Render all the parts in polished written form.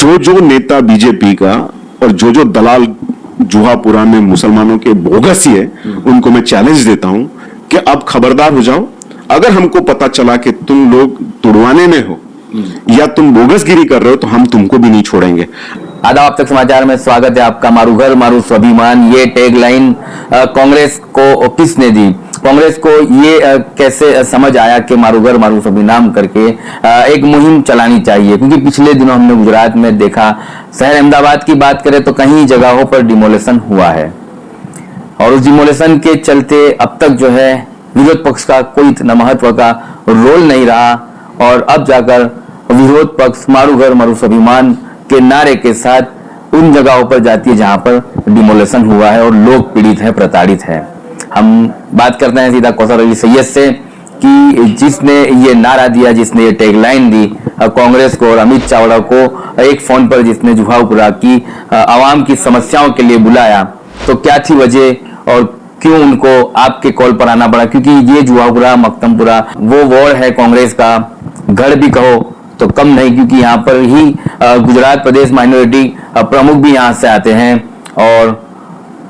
जो जो नेता बीजेपी का और जो जो दलाल जुहापुरा में मुसलमानों के बोगस है, उनको मैं चैलेंज देता हूं कि अब खबरदार हो जाओ। अगर हमको पता चला कि तुम लोग तुड़वाने में हो या तुम बोगसगिरी कर रहे हो तो हम तुमको भी नहीं छोड़ेंगे। आदाब, अब तक समाचार में स्वागत है आपका। मारू घर मारू स्वाभिमान, ये टैगलाइन कांग्रेस को किसने दी? कांग्रेस को ये कैसे समझ आया कि मारू घर मारू स्वाभिमान करके एक मुहिम चलानी चाहिए? क्योंकि पिछले दिनों हमने गुजरात में देखा, शहर अहमदाबाद की बात करें तो कई जगहों पर डिमोलेशन हुआ है और उस डिमोलेशन के चलते अब तक जो है विरोध पक्ष का कोई इतना महत्व का रोल नहीं रहा और अब जाकर विरोध पक्ष मारू घर मारू स्वाभिमान के नारे के साथ उन जगहों पर जाती है जहां पर डिमोलेशन हुआ है और लोग पीड़ित है, प्रताड़ित है। हम बात करते हैं सीधा कौसर अली सैयद से कि जिसने ये नारा दिया, जिसने ये टैगलाइन दी कांग्रेस को और अमित चावड़ा को एक फोन पर जिसने जुहापुरा की आवाम की समस्याओं के लिए बुलाया, तो क्या थी वजह और क्यों उनको आपके कॉल पर आना पड़ा? क्योंकि ये जुहापुरा मक्तमपुरा वो वार्ड है कांग्रेस का, गढ़ भी कहो तो कम नहीं, क्योंकि यहाँ पर ही गुजरात प्रदेश माइनॉरिटी प्रमुख भी यहाँ से आते हैं और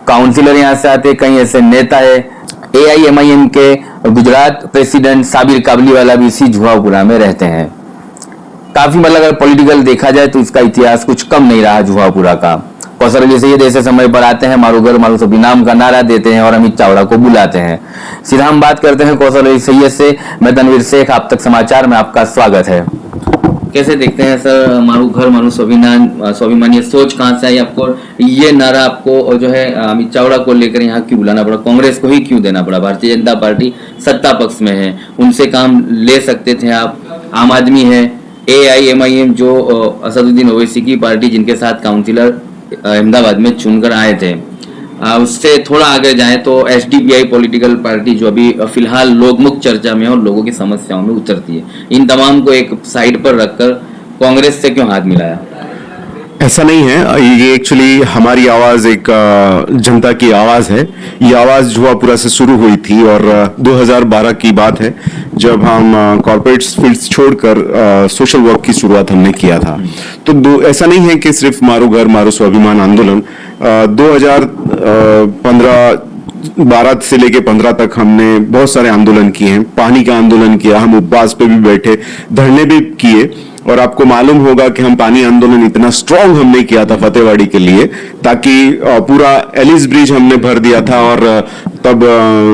काउंसिलर यहाँ से आते हैं, कई ऐसे नेता है। AIMIM के गुजरात प्रेसिडेंट साबिर काबलीवाला भी इसी जुहापुरा में रहते हैं। काफी मतलब अगर पॉलिटिकल देखा जाए तो इसका इतिहास कुछ कम नहीं रहा जुहापुरा का। कौसर अली सैयद ऐसे समय पर आते हैं, मारू घर मारू स्वाभिमान का नारा देते हैं और अमित चावड़ा को बुलाते हैं। सीधा हम बात करते हैं कौसर अली सैयद से। मैं तनवीर शेख, आप तक समाचार में आपका स्वागत है। कैसे देखते हैं सर मारू घर मारू स्वाभिमान, ये सोच कहाँ से आई आपको? ये नारा आपको जो है अमित चावड़ा को लेकर यहाँ क्यों बुलाना पड़ा? कांग्रेस को ही क्यों देना पड़ा? भारतीय जनता पार्टी सत्ता पक्ष में है, उनसे काम ले सकते थे आप। आम आदमी है, AIMIM जो असदुद्दीन ओवैसी की पार्टी, जिनके साथ काउंसिलर अहमदाबाद में चुनकर आए थे, उससे थोड़ा आगे जाएं तो SDPI पॉलिटिकल पार्टी जो अभी फिलहाल लोकमुख चर्चा में और लोगों की समस्याओं में उतरती है, इन तमाम को एक साइड पर रखकर कांग्रेस से क्यों हाथ मिलाया? ऐसा नहीं है, ये एक्चुअली हमारी आवाज एक जनता की आवाज है। ये आवाज जुहापुरा से शुरू हुई थी और 2012 की बात है जब हम कॉर्पोरेट फील्ड छोड़कर सोशल वर्क की शुरुआत हमने किया था। तो ऐसा नहीं है कि सिर्फ मारू घर मारू स्वाभिमान आंदोलन 2012 से लेके 15 तक हमने बहुत सारे आंदोलन किए हैं। पानी का आंदोलन किया, हम उपवास पे भी बैठे, धरने भी किए और आपको मालूम होगा कि हम पानी आंदोलन इतना स्ट्रांग हमने किया था फतेहवाड़ी के लिए, ताकि पूरा एलिस ब्रिज हमने भर दिया था और तब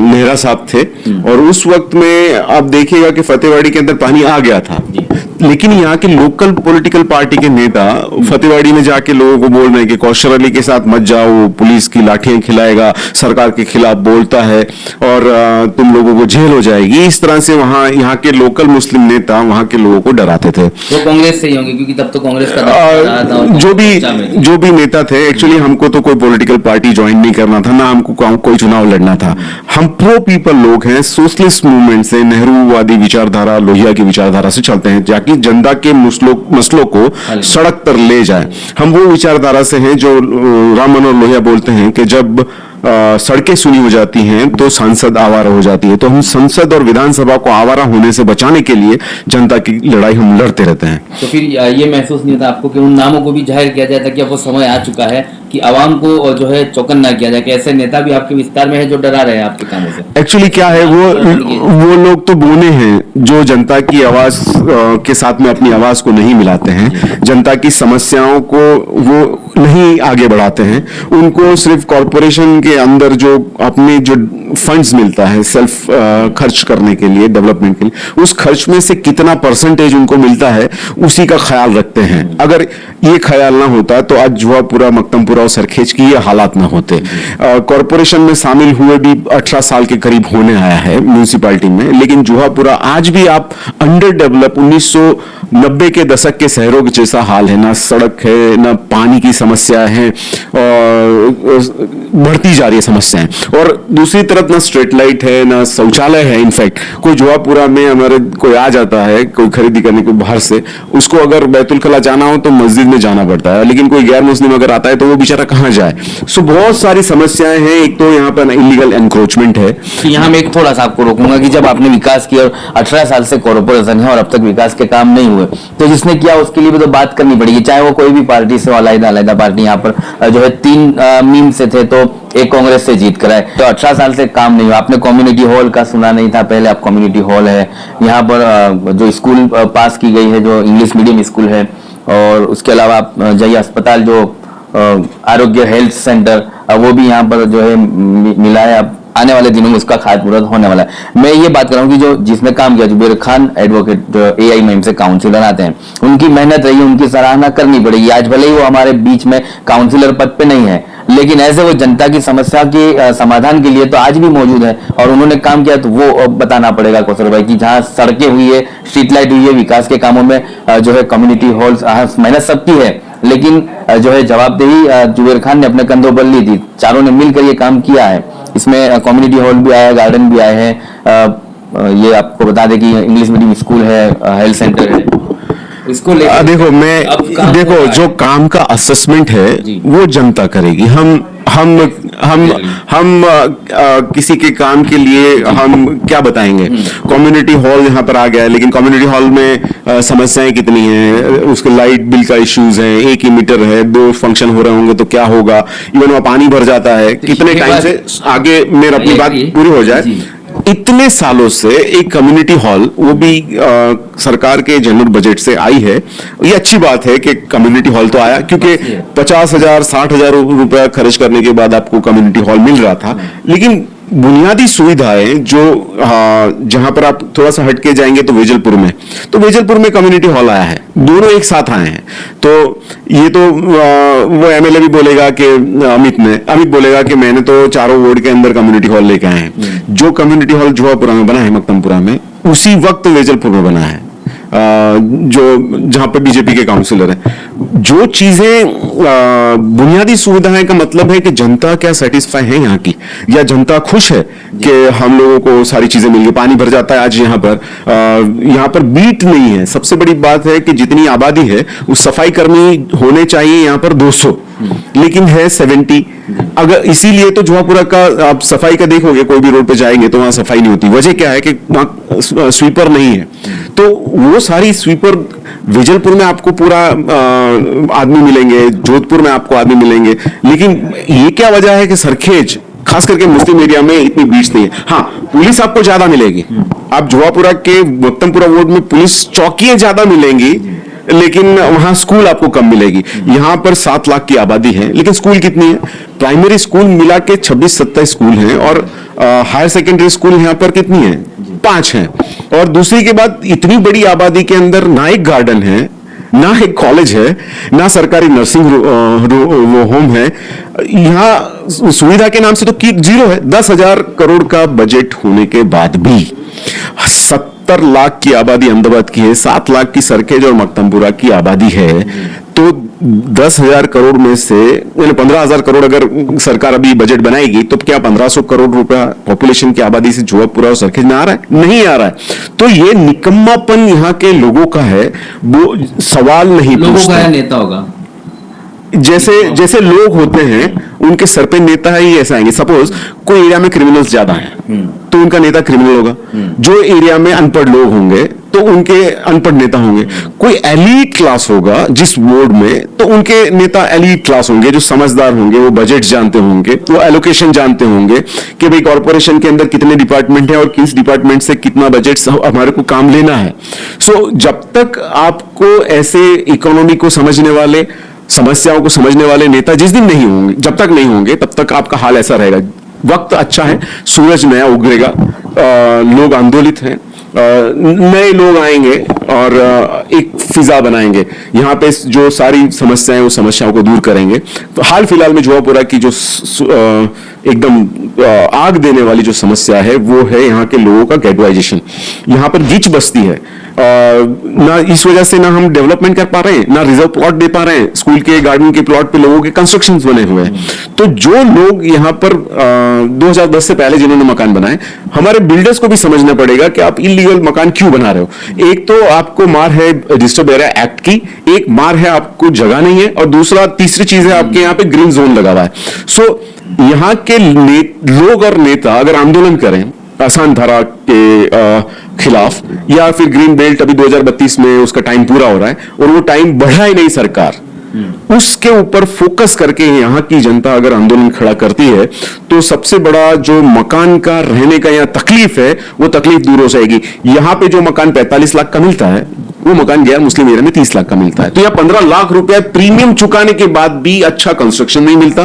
नेहरा साहब थे और उस वक्त में आप देखिएगा कि फतेहवाड़ी के अंदर पानी आ गया था। लेकिन यहाँ के लोकल पॉलिटिकल पार्टी के नेता फतेहवाड़ी में जाके लोगों को बोल रहे हैं कि कौशल अली के साथ मत जाओ, पुलिस की लाठियां खिलाएगा, सरकार के खिलाफ बोलता है और तुम लोगों को जेल हो जाएगी। इस तरह से वहाँ यहाँ के लोकल मुस्लिम नेता वहाँ के लोगों को डराते थे। वो कांग्रेस से ही होंगे क्योंकि तब तो कांग्रेस का जो भी नेता थे। एक्चुअली हमको तो कोई पॉलिटिकल पार्टी ज्वाइन नहीं करना था, ना हमको कोई चुनाव लड़ना था। हम प्रो पीपल लोग हैं, सोशलिस्ट मूवमेंट से, नेहरूवादी विचारधारा, लोहिया की विचारधारा से चलते हैं, जाकि जनता के मसलों को सड़क पर ले जाए। हम वो विचारधारा से हैं जो राम मनोहर लोहिया बोलते हैं कि जब सड़कें सुनी हो जाती हैं तो संसद आवारा हो जाती है। तो हम संसद और विधानसभा को आवारा होने से बचाने के लिए जनता की लड़ाई हम लड़ते रहते हैं। तो फिर ये महसूस नहीं होता आपको कि उन नामों को भी जाहिर किया जाए ताकि अब वो समय आ चुका है कि आवाम को जो है चौकन्ना किया जाए कि ऐसे नेता भी आपके विस्तार में है जो डरा रहे हैं आपके कामों से? एक्चुअली क्या है, वो लोग तो बोने हैं जो जनता की आवाज के साथ में अपनी आवाज को नहीं मिलाते हैं, जनता की समस्याओं को वो नहीं आगे बढ़ाते हैं। उनको सिर्फ कॉरपोरेशन के अंदर जो अपने जो फंड्स मिलता है सेल्फ खर्च करने के लिए, डेवलपमेंट के लिए, उस खर्च में से कितना परसेंटेज उनको मिलता है उसी का ख्याल रखते हैं। अगर ये ख्याल ना होता तो आज जुहापुरा मक्तमपुरा और सरखेज की ये हालात ना होते। कॉरपोरेशन में शामिल हुए भी 18 साल के करीब होने आया है म्यूनिसिपैलिटी में, लेकिन जुहापुरा आज भी आप अंडर डेवलप 1990 के दशक के शहरों के जैसा हाल है। ना सड़क है, ना पानी की समस्या है और बढ़ती जा रही है समस्याएं, और दूसरी तरफ ना स्ट्रीट लाइट है ना शौचालय है। इनफैक्ट कोई जुआपुरा में हमारे कोई आ जाता है कोई खरीदी करने को बाहर से, उसको अगर बैतुल कला जाना हो तो मस्जिद में जाना पड़ता है, लेकिन कोई गैर मुस्लिम अगर आता है तो वो बेचारा कहाँ जाए। सो बहुत सारी समस्याएं हैं। एक तो यहाँ पर इलीगल एनक्रोचमेंट है। यहाँ मैं एक थोड़ा सा आपको रोकूंगा कि जब आपने विकास किया और 18 साल से कॉर्पोरेशन है और अब तक विकास के काम नहीं हुए, तो जिसने किया उसके लिए भी तो बात करनी पड़ेगी, चाहे वो कोई भी पार्टी से, अलग-अलग पार्टी। यहाँ पर जो है 3 मीम से थे, तो एक कांग्रेस से जीत कर आए, तो 18 साल से काम नहीं हुआ। आपने कम्युनिटी हॉल का सुना नहीं था पहले, अब कम्युनिटी हॉल है यहाँ पर। जो स्कूल पास की गई है जो इंग्लिश मीडियम स्कूल है, और उसके अलावा आप जय अस्पताल जो आरोग्य हेल्थ सेंटर, वो भी यहाँ पर जो है मिला है। अब आने वाले दिनों में उसका खातमुहूर्त होने वाला है। मैं ये बात कर रहा हूँ कि जो जिसने काम किया, जुबेर खान एडवोकेट जो AIMIM से काउंसिलर आते हैं, उनकी मेहनत रही, उनकी सराहना करनी पड़ेगी। आज भले ही वो हमारे बीच में काउंसिलर पद पे नहीं है, लेकिन ऐसे वो जनता की समस्या के समाधान के लिए तो आज भी मौजूद है, और उन्होंने काम किया, तो वो बताना पड़ेगा कौशल भाई की जहाँ सड़कें हुई है, स्ट्रीट लाइट हुई है, विकास के कामों में जो है कम्युनिटी हॉल्स, मेहनत सबकी है, लेकिन जो है जवाबदेही जुबेर खान ने अपने कंधों पर ली थी। चारों ने मिलकर ये काम किया है। इसमें कम्युनिटी हॉल भी आया है, गार्डन भी आए हैं। ये आपको बता दें कि इंग्लिश मीडियम स्कूल है, हेल्थ सेंटर है। इसको देखो जो काम का असेसमेंट है वो जनता करेगी। हम किसी के काम के लिए हम क्या बताएंगे। कम्युनिटी हॉल यहाँ पर आ गया है, लेकिन कम्युनिटी हॉल में समस्याएं कितनी हैं, उसके लाइट बिल का इश्यूज है, 1 ही मीटर है, 2 फंक्शन हो रहे होंगे तो क्या होगा। इवन वहाँ पानी भर जाता है, कितने टाइम से, आगे मेरा अपनी बात पूरी हो जाए, इतने सालों से एक कम्युनिटी हॉल, वो भी सरकार के जनरल बजट से आई है। ये अच्छी बात है कि कम्युनिटी हॉल तो आया, क्योंकि 50,000 60,000 रुपया खर्च करने के बाद आपको कम्युनिटी हॉल मिल रहा था। लेकिन बुनियादी सुविधाएं जो जहां पर आप थोड़ा सा हटके जाएंगे तो वेजलपुर में कम्युनिटी हॉल आया है, दोनों एक साथ आए हैं। तो ये तो वो MLA भी बोलेगा कि अमित बोलेगा कि मैंने तो चारों वार्ड के अंदर कम्युनिटी हॉल लेके आए हैं। जो कम्युनिटी हॉल जुआपुरा में बना है, मकदमपुरा में, उसी वक्त वेजलपुर में बना है, जो जहां पर बीजेपी के काउंसिलर हैं। जो चीजें बुनियादी सुविधाएं का मतलब है कि जनता क्या सेटिस्फाई है यहाँ की, या जनता खुश है कि हम लोगों को सारी चीजें मिल गई। पानी भर जाता है आज यहाँ पर बीट नहीं है। सबसे बड़ी बात है कि जितनी आबादी है उस सफाई कर्मी होने चाहिए यहाँ पर 200, लेकिन है 70। अगर इसीलिए तो जुआपुरा का आप सफाई का देखोगे, कोई भी रोड पे जाएंगे तो वहां सफाई नहीं होती। वजह क्या है कि वहां स्वीपर नहीं है, तो वो सारी स्वीपर वेजलपुर में आपको पूरा आदमी मिलेंगे, जोधपुर में आपको आदमी मिलेंगे। लेकिन ये क्या वजह है कि सरखेज खास करके मुस्लिम एरिया में इतनी बीच नहीं है। हाँ, पुलिस आपको ज्यादा मिलेगी। आप जुआपुरा के मकदमपुरा वार्ड में पुलिस चौकियां ज्यादा मिलेंगी, लेकिन वहां स्कूल आपको कम मिलेगी। यहां पर 7 लाख की आबादी है, लेकिन स्कूल कितनी है? प्राइमरी स्कूल मिला के 26-27 स्कूल हैं, और हायर सेकेंडरी स्कूल यहां पर कितनी है? 5 हैं। और दूसरी के बाद इतनी बड़ी आबादी के अंदर ना एक गार्डन है, ना एक कॉलेज है, ना सरकारी नर्सिंग होम है। यहाँ सुविधा के नाम से तो जीरो है। 10,000 करोड़ का बजट होने के बाद भी 70 लाख की आबादी अहमदाबाद की है, 7 लाख की सरखेज और मकदमपुरा की आबादी है। तो 10,000 करोड़ में से 15,000 करोड़ अगर सरकार अभी बजट बनाएगी, तो क्या 1,500 करोड़ रुपया पॉपुलेशन की आबादी से जुआपुरा और सरखेज में आ रहा है? नहीं आ रहा है। तो ये निकम्मापन यहाँ के लोगों का है, वो सवाल नहीं पूछता। नेता होगा जैसे लोग होते हैं, उनके सर पे नेता ही ऐसा आएंगे। सपोज कोई एरिया में क्रिमिनल्स ज्यादा हैं, तो उनका नेता क्रिमिनल होगा। जो एरिया में अनपढ़ लोग होंगे, तो उनके अनपढ़ नेता होंगे। कोई एलीट क्लास होगा जिस वार्ड में, तो उनके नेता एलीट क्लास होंगे, जो समझदार होंगे, वो बजट जानते होंगे, वो एलोकेशन जानते होंगे कि भाई कॉर्पोरेशन के अंदर कितने डिपार्टमेंट हैं और किस डिपार्टमेंट से कितना बजट हमारे को काम लेना है। सो जब तक आपको ऐसे इकोनॉमी को समझने वाले, समस्याओं को समझने वाले नेता जब तक नहीं होंगे, तब तक आपका हाल ऐसा रहेगा। वक्त अच्छा है, सूरज नया उगरेगा, लोग आंदोलित हैं, नए लोग आएंगे और एक फिजा बनाएंगे। यहाँ पे जो सारी समस्याएं उस समस्याओं को दूर करेंगे। तो हाल फिलहाल में जुआपुरा की जो एकदम आग देने वाली जो समस्या है वो है यहाँ के लोगों का गेटवाइजेशन। यहाँ पर गिच बस्ती है, ना इस वजह से ना हम डेवलपमेंट कर पा रहे हैं, ना रिजर्व प्लॉट दे पा रहे हैं। स्कूल के गार्डन के प्लॉट पे लोगों के कंस्ट्रक्शन बने हुए हैं। तो जो लोग यहाँ पर 2010 से पहले जिन्होंने मकान बनाए, हमारे बिल्डर्स को भी समझना पड़ेगा कि आप इलीगल मकान क्यों बना रहे हो। एक तो आपको मार है डिस्टर्ब एरिया एक्ट की, एक मार है आपको जगह नहीं है, और दूसरा तीसरी चीज है आपके यहाँ पे ग्रीन जोन लगा हुआ है। सो यहाँ के लोग और नेता अगर आंदोलन करें आसान धारा के खिलाफ, या फिर ग्रीन बेल्ट अभी 2032 में उसका टाइम पूरा हो रहा है और वो टाइम बढ़ा ही नहीं सरकार, उसके ऊपर फोकस करके यहाँ की जनता अगर आंदोलन खड़ा करती है तो सबसे बड़ा जो मकान का रहने का यहाँ तकलीफ है वो तकलीफ दूर हो जाएगी। यहाँ पे जो मकान 45 लाख का मिलता है वो मकान गैर मुस्लिम एरिया में 30 लाख का मिलता है। तो यहाँ 15 लाख रुपया प्रीमियम चुकाने के बाद भी अच्छा कंस्ट्रक्शन नहीं मिलता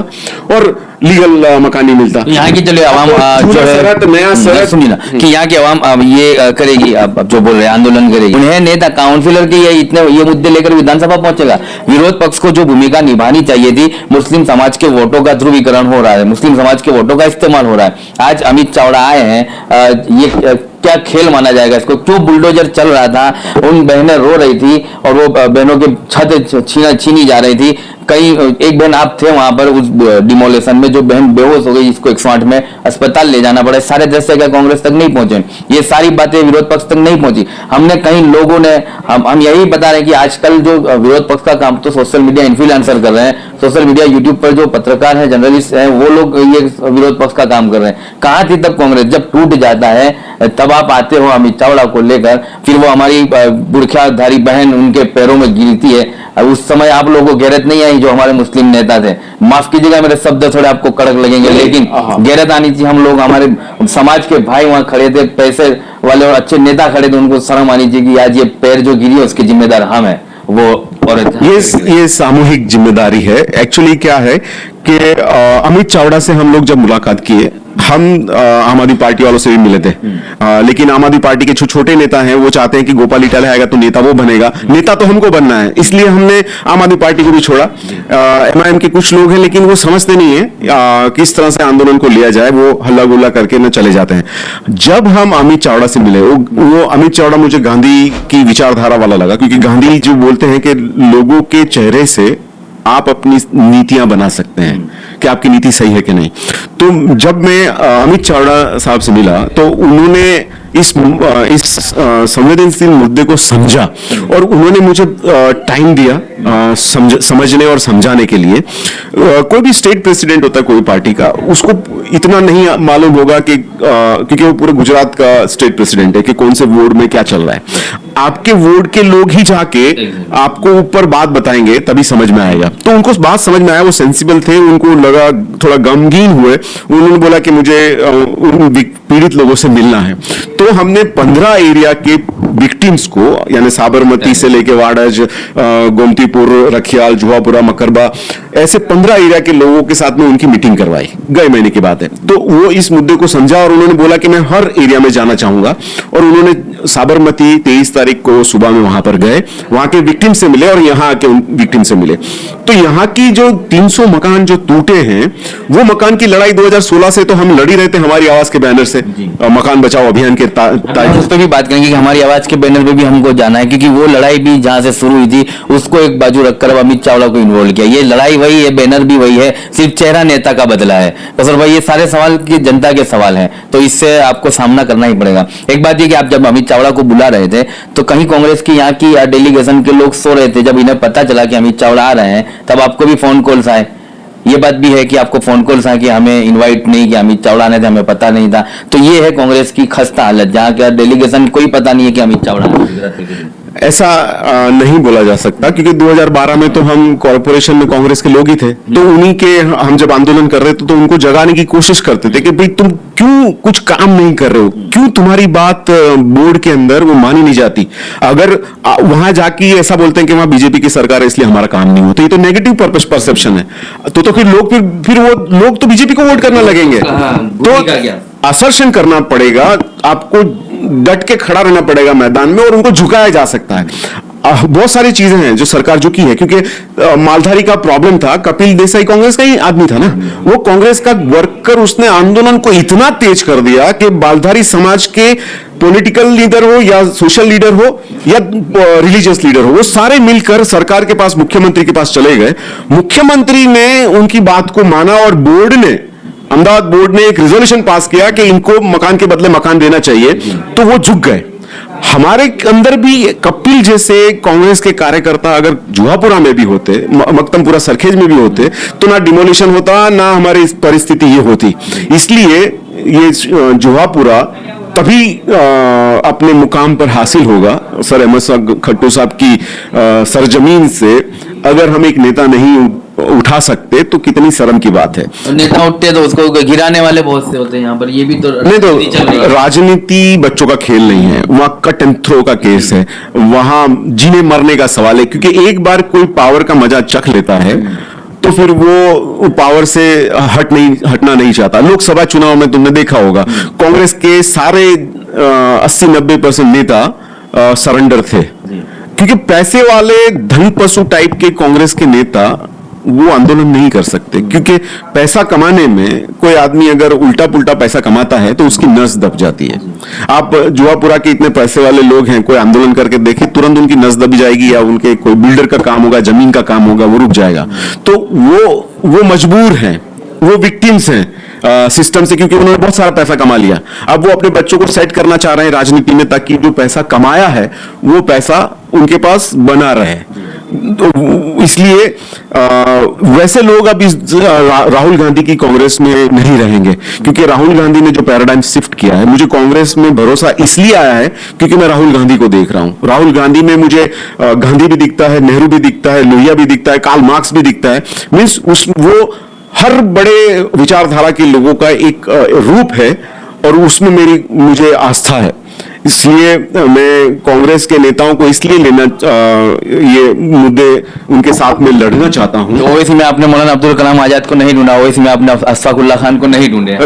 और लीगल मकान नहीं मिलता। यहाँ की चलिए आवाम जो है नया शरत सुनिए ना कि यहाँ की आवाम अब ये करेगी, अब जो बोल रहे हैं आंदोलन करेगी, उन्हें नेता काउंसिलर के ये मुद्दे लेकर विधानसभा पहुंचेगा। विरोध पक्ष को जो भूमिका निभानी चाहिए थी, मुस्लिम समाज के वोटों का ध्रुवीकरण हो रहा है, मुस्लिम समाज के वोटों का इस्तेमाल हो रहा है। आज अमित चावड़ा आए हैं, ये क्या खेल माना जाएगा इसको? क्यों बुलडोजर चल रहा था, उन बहनें रो रही थी और वो बहनों की छत छीनी जा रही थी। कई एक बहन आप थे वहां पर उस डिमोलेशन में, जो बहन बेहोश हो गई, जिसको 108 में अस्पताल ले जाना पड़ा। सारे दृश्य क्या कांग्रेस तक नहीं पहुंचे? ये सारी बातें विरोध पक्ष तक नहीं पहुंची। हमने कई लोगों ने हम यही बता रहे हैं कि आजकल जो विरोध पक्ष का काम तो सोशल मीडिया इन्फ्लुएंसर कर रहे हैं, सोशल मीडिया यूट्यूब पर जो पत्रकार हैं, जर्नलिस्ट हैं, वो लोग ये विरोध पक्ष का काम कर रहे हैं। कहाँ थी तब कांग्रेस? जब टूट जाता है तब आप आते हो अमित चावड़ा को लेकर, फिर वो हमारी बुरखाधारी बहन उनके पैरों में गिरती है। अब उस समय आप लोगों को गैरत नहीं आई जो हमारे मुस्लिम नेता थे। माफ कीजिएगा मेरे शब्द थोड़े आपको कड़क लगेंगे, लेकिन गैरत आनी चाहिए। हम लोग, हमारे समाज के भाई वहां खड़े थे, पैसे वाले और अच्छे नेता खड़े थे, उनको शर्म आनी चाहिए कि आज ये पैर जो गिरी है उसके जिम्मेदार हम है, वो औरत। ये सामूहिक जिम्मेदारी है। एक्चुअली क्या है कि अमित चावड़ा से हम लोग जब मुलाकात किए, हम आम आदमी पार्टी वालों से भी मिले थे, लेकिन आम आदमी पार्टी के जो छोटे नेता हैं वो चाहते हैं कि गोपाल इटालिया आएगा तो नेता वो बनेगा, नेता तो हमको बनना है, इसलिए हमने आम आदमी पार्टी को भी छोड़ा। एमआईएम के कुछ लोग हैं लेकिन वो समझते नहीं है किस तरह से आंदोलन को लिया जाए, वो हल्ला गुल्ला करके न चले जाते हैं। जब हम अमित चावड़ा से मिले, वो अमित चावड़ा मुझे गांधी की विचारधारा वाला लगा, क्योंकि गांधी जो बोलते हैं कि लोगों के चेहरे से आप अपनी नीतियां बना सकते हैं कि आपकी नीति सही है कि नहीं। तो जब मैं अमित चावड़ा साहब से मिला तो उन्होंने इस संवेदनशील मुद्दे को समझा और उन्होंने मुझे टाइम दिया समझने और समझाने के लिए। कोई भी स्टेट प्रेसिडेंट होता है कोई पार्टी का, उसको इतना नहीं मालूम होगा कि क्योंकि वो पूरे गुजरात का स्टेट प्रेसिडेंट है कि कौन से वार्ड में क्या चल रहा है। आपके वार्ड के लोग ही जाके आपको ऊपर बात बताएंगे तभी समझ में आएगा। तो उनको बात समझ में आया, वो सेंसिबल थे, उनको लगा, थोड़ा गमगीन हुए। उन्होंने बोला कि मुझे उन पीड़ित लोगों से मिलना है। तो हमने 15 एरिया के विक्टिम्स को, यानी साबरमती से लेके वाड़ज, गोमतीपुर, रखियाल, जुहापुरा, मकरबा, ऐसे 15 एरिया के लोगों के साथ में उनकी मीटिंग करवाई, गए महीने की बात है। तो वो इस मुद्दे को समझा और उन्होंने बोला कि मैं हर एरिया में जाना चाहूंगा। और उन्होंने साबरमती 23 तारीख को सुबह में वहां पर गए, वहां के विक्टिम से मिले और यहाँ के विक्टिम से मिले। तो यहाँ की जो 300 मकान जो टूटे हैं, वो मकान की लड़ाई 2016 से तो हम लड़ी रहे थे हमारी आवाज के बैनर से, मकान बचाओ अभियान के उस पर भी बात करेंगे कि हमारी आवाज के बैनर पे भी हमको जाना है, क्योंकि वो लड़ाई भी जहां से शुरू हुई थी उसको एक बाजू रखकर अब अमित चावड़ा को इन्वॉल्व किया। ये लड़ाई वही है, बैनर भी वही है, सिर्फ चेहरा नेता का बदला है। कसर भाई, ये सारे सवाल की जनता के सवाल हैं, तो इससे आपको सामना करना ही पड़ेगा। एक बात ये कि आप जब अमित चावड़ा को बुला रहे थे तो कहीं कांग्रेस की यहाँ की डेलीगेशन के लोग सो रहे थे। जब इन्हें पता चला कि अमित चावड़ा आ रहे हैं तब आपको भी फोन कॉल्स आए। ये बात भी है कि आपको फोन कॉल्स आए कि हमें इनवाइट नहीं किया, अमित चावड़ा आने थे, हमें पता नहीं था। तो ये है कांग्रेस की खस्ता हालत, जहाँ का डेलीगेशन कोई पता नहीं है कि अमित चावड़ा। ऐसा नहीं बोला जा सकता, क्योंकि 2012 में तो हम कॉर्पोरेशन में कांग्रेस के लोग ही थे। तो उन्हीं के हम जब आंदोलन कर रहे थे तो उनको जगाने की कोशिश करते थे कि भाई तुम क्यों कुछ काम नहीं कर रहे हो, क्यों तुम्हारी बात बोर्ड के अंदर वो मानी नहीं जाती। अगर वहां जाके ऐसा बोलते हैं कि वहां बीजेपी की सरकार है इसलिए हमारा काम नहीं होता, ये तो नेगेटिव परसेप्शन है। तो फिर लोग फिर वो लोग तो बीजेपी को वोट करने लगेंगे। तो असर्शन करना पड़ेगा आपको, डट के खड़ा रहना पड़ेगा मैदान में और उनको झुकाया जा सकता है। बहुत सारी चीजें हैं जो सरकार झुकी है, क्योंकि मालधारी का प्रॉब्लम था। कपिल देसाई कांग्रेस का ही आदमी था ना, वो कांग्रेस का वर्कर, उसने आंदोलन को इतना तेज कर दिया कि मालधारी समाज के पॉलिटिकल लीडर हो या सोशल लीडर हो या रिलीजियस लीडर हो, वो सारे मिलकर सरकार के पास, मुख्यमंत्री के पास चले गए। मुख्यमंत्री ने उनकी बात को माना और बोर्ड ने, अहमदाबाद बोर्ड ने एक रिजोल्यूशन पास किया कि इनको मकान के बदले मकान देना चाहिए, तो वो झुक गए। हमारे अंदर भी कपिल जैसे कांग्रेस के कार्यकर्ता अगर जुहापुरा में भी होते, मक्तमपुरा सरखेज में भी होते, तो ना डिमोलिशन होता, ना हमारी परिस्थिति ये होती। इसलिए ये जुहापुरा तभी अपने मुकाम पर हासिल होगा सर अहमद खट्टू साहब की सरजमीन से, अगर हम एक नेता नहीं उठा सकते तो कितनी शर्म की बात है। नेता उठते तो उसको गिराने वाले बहुत से होते हैं यहाँ पर, ये भी तो नहीं, तो राजनीति बच्चों का खेल नहीं है, वहां कट एंड थ्रो का केस है, वहां जीने मरने का सवाल है। क्योंकि एक बार कोई पावर का मजा चख लेता है तो फिर वो पावर से हटना नहीं चाहता। लोकसभा चुनाव में तुमने देखा होगा, कांग्रेस के सारे 80-90% नेता सरेंडर थे, क्योंकि पैसे वाले धन पशु टाइप के कांग्रेस के नेता वो आंदोलन नहीं कर सकते। क्योंकि पैसा कमाने में कोई आदमी अगर उल्टा पुल्टा पैसा कमाता है तो उसकी नस दब जाती है। आप जुहापुरा के इतने पैसे वाले लोग हैं, कोई आंदोलन करके देखे, तुरंत उनकी नस दब जाएगी, या उनके कोई बिल्डर का काम होगा, जमीन का काम होगा, वो रुक जाएगा। तो वो मजबूर हैं, वो विक्टिम्स हैं सिस्टम से, क्योंकि उन्होंने बहुत सारा पैसा कमा लिया। अब वो अपने बच्चों को सेट करना चाह रहे हैं राजनीति में, ताकि जो पैसा कमाया है वो पैसा उनके पास बना रहे। तो इसलिए वैसे लोग अब इस राहुल गांधी की कांग्रेस में नहीं रहेंगे, क्योंकि राहुल गांधी ने जो पैराडाइम शिफ्ट किया है, मुझे कांग्रेस में भरोसा इसलिए आया है क्योंकि मैं राहुल गांधी को देख रहा हूं। राहुल गांधी में मुझे गांधी भी दिखता है, नेहरू भी दिखता है, लोहिया भी दिखता है, कार्ल मार्क्स भी दिखता है। मीन्स वो हर बड़े विचारधारा के लोगों का एक रूप है, और उसमें मुझे आस्था है। इसलिए मैं कांग्रेस के नेताओं को इसलिए ये मुद्दे उनके साथ में लड़ना चाहता हूं। तो ओवैसी में आपने मौलाना अब्दुल कलाम आजाद को नहीं ढूंढा, ओवैसी में आपने अशफाकुल्लाह खान को नहीं ढूंढे।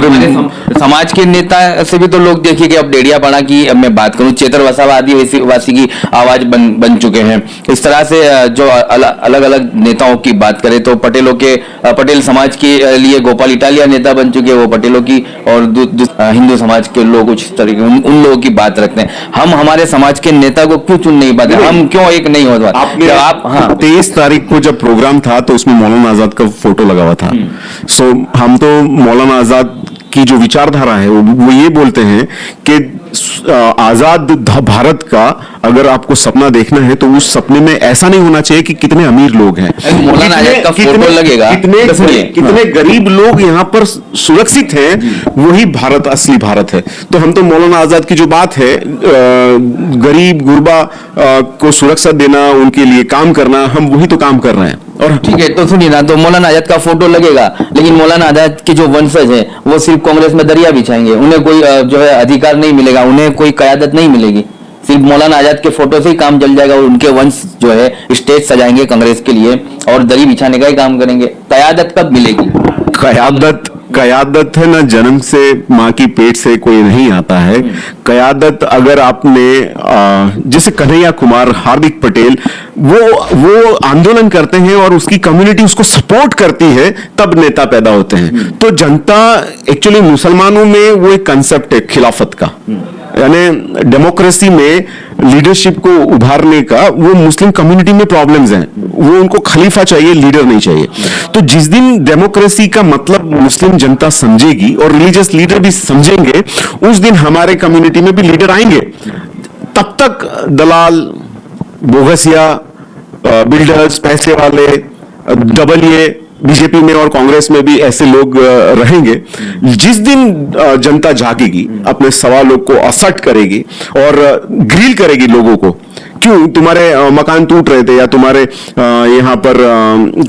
समाज के नेता से भी तो लोग देखिए कि अब डेडियापाड़ा की अब मैं बात करूं, चेतर वसावा आदिवासी की आवाज बन चुके हैं। इस तरह से जो अलग अलग नेताओं की बात करें तो पटेल समाज के लिए गोपाल इटालिया नेता बन चुके हैं, वो पटेलों की, और हिंदू समाज के लोग कुछ तरीके उन लोगों की बात रखते हैं। हम हमारे समाज के नेता को क्यों चुन नहीं पाते, हम क्यों एक नहीं हो पाते? आप 23 तारीख को जब प्रोग्राम था तो उसमें मौलाना आजाद का फोटो लगा हुआ था। सो हम तो मौलाना आजाद की जो विचारधारा है वो ये बोलते हैं कि आजाद भारत का अगर आपको सपना देखना है तो उस सपने में ऐसा नहीं होना चाहिए कि कितने अमीर लोग हैं, मौलाना आजाद का फोटो लगेगा, कितने गरीब लोग यहाँ पर सुरक्षित हैं, वही भारत असली भारत है। तो हम तो मौलाना आजाद की जो बात है, गरीब गुरबा को सुरक्षा देना, उनके लिए काम करना, हम वही तो काम कर रहे हैं। और ठीक है, तो सुनिए ना, तो मौलाना आजाद का फोटो लगेगा, लेकिन मौलाना आजाद के जो वंशज हैं वो सिर्फ कांग्रेस में दरिया बिछाएंगे, उन्हें कोई जो है अधिकार नहीं मिलेगा, उन्हें कोई क़यादत नहीं मिलेगी। सिर्फ मौलाना आजाद के फोटो से ही काम चल जाएगा, और उनके वंश जो है स्टेज सजाएंगे कांग्रेस के लिए और दरी बिछाने का ही काम करेंगे। क़यादत कब मिलेगी? कयादत है ना, जन्म से माँ की पेट से कोई नहीं आता है। कयादत अगर आपने जैसे कन्हैया कुमार, हार्दिक पटेल, वो आंदोलन करते हैं और उसकी कम्युनिटी उसको सपोर्ट करती है, तब नेता पैदा होते हैं। तो जनता एक्चुअली मुसलमानों में वो एक कंसेप्ट है खिलाफत का, यानी डेमोक्रेसी में लीडरशिप को उभारने का, वो मुस्लिम कम्युनिटी में प्रॉब्लम्स हैं, वो उनको खलीफा चाहिए, लीडर नहीं चाहिए। तो जिस दिन डेमोक्रेसी का मतलब मुस्लिम जनता समझेगी और रिलीजियस लीडर भी समझेंगे, उस दिन हमारे कम्युनिटी में भी लीडर आएंगे। तब तक दलाल, बोगसिया, बिल्डर्स, पैसे वाले, डबलिए, बीजेपी में और कांग्रेस में भी ऐसे लोग रहेंगे। जिस दिन जनता जागेगी, अपने सवालों को असर्ट करेगी और ग्रिल करेगी लोगों को, क्यों तुम्हारे मकान टूट रहे थे, या तुम्हारे यहाँ पर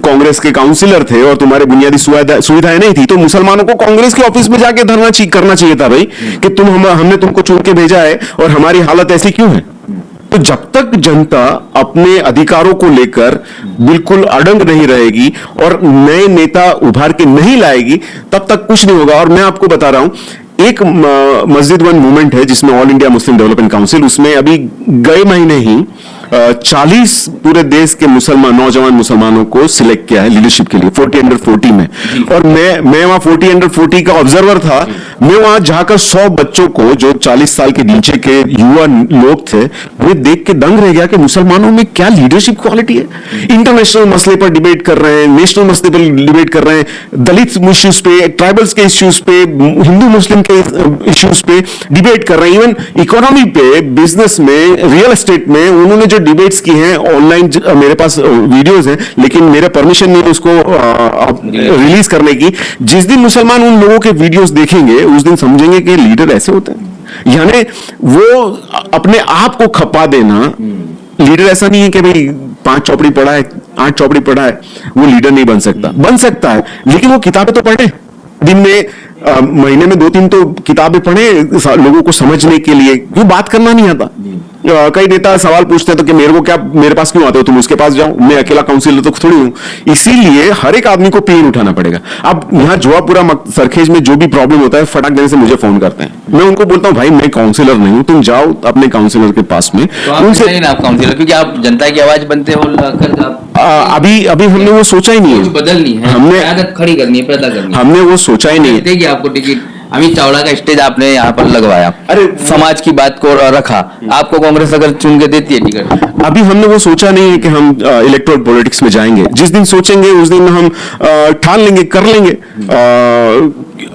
कांग्रेस के काउंसिलर थे और तुम्हारे बुनियादी सुविधाएं नहीं थी, तो मुसलमानों को कांग्रेस के ऑफिस में जाके धरना करना चाहिए था भाई, कि हमने तुमको चुन के भेजा है और हमारी हालत ऐसी क्यों है। तो जब तक जनता अपने अधिकारों को लेकर बिल्कुल अड़ंग नहीं रहेगी और नए नेता उभार के नहीं लाएगी, तब तक कुछ नहीं होगा। और मैं आपको बता रहा हूं, एक मस्जिद वन मूवमेंट है जिसमें all India Muslim development council, उसमें अभी गए महीने ही 40 पूरे देश के मुसलमान नौजवान मुसलमानों को सिलेक्ट किया है लीडरशिप के लिए 40 अंडर 40 में। और मैं वहां 40 अंडर 40 का ऑब्जर्वर था। मैं वहां जाकर 100 बच्चों को, जो 40 साल के नीचे के युवा लोग थे, वे देख के दंग रह गया कि मुसलमानों में क्या लीडरशिप क्वालिटी है। इंटरनेशनल मसले पर डिबेट कर रहे हैं, नेशनल मसले पर डिबेट कर रहे हैं, दलित इश्यूज पे, ट्राइबल्स के इश्यूज पे, हिंदू मुस्लिम के इश्यूज पे डिबेट कर रहे हैं। इवन इकोनॉमी पे, बिजनेस में, रियल एस्टेट में उन्होंने जो डिबेट्स की हैं ऑनलाइन, मेरे पास वीडियोस हैं, लेकिन मेरा परमिशन नहीं है उसको रिलीज करने की। जिस दिन मुसलमान उन लोगों के वीडियोस देखेंगे उस दिन समझेंगे कि लीडर ऐसे होते हैं। यानी वो अपने आप को खपा देना, लीडर ऐसा नहीं है कि भाई 5 चौपड़ी पढ़ा है, 8 चौपड़ी पढ़ा है वो लीडर नहीं बन सकता है, लेकिन वो किताबें तो पढ़े, दिन में महीने में 2-3 तो किताबें पढ़े लोगों को समझने के लिए। क्यों बात करना नहीं आता। कई नेता सवाल पूछते हैं तो कि मेरे पास क्यों आते हो, तुम उसके पास जाओ, मैं अकेला काउंसिलर तो थोड़ी हूं। इसीलिए हर एक आदमी को पेन उठाना पड़ेगा। अब यहाँ जुआपुरा सरखेज में जो भी प्रॉब्लम होता है, फटाक देने से मुझे फोन करते हैं। मैं उनको बोलता हूँ भाई मैं काउंसिलर नहीं हूँ, तुम जाओ अपने काउंसिलर के पास में, तो उनसे आप काउंसिलर, क्योंकि आप जनता की आवाज बनते हो। अभी हमने वो सोचा ही नहीं है, बदलनी है, हमने आदत खड़ी करनी है, पैदा करनी है, हमने वो सोचा ही नहीं है। आपको टिकट अमित चावला का स्टेज आपने यहाँ पर लगवाया, अरे समाज की बात को रखा, आपको कांग्रेस अगर चुन के देती है टिकट। अभी हमने वो सोचा नहीं है कि हम इलेक्टोरल पॉलिटिक्स में जाएंगे। जिस दिन सोचेंगे उस दिन हम ठान लेंगे, कर लेंगे।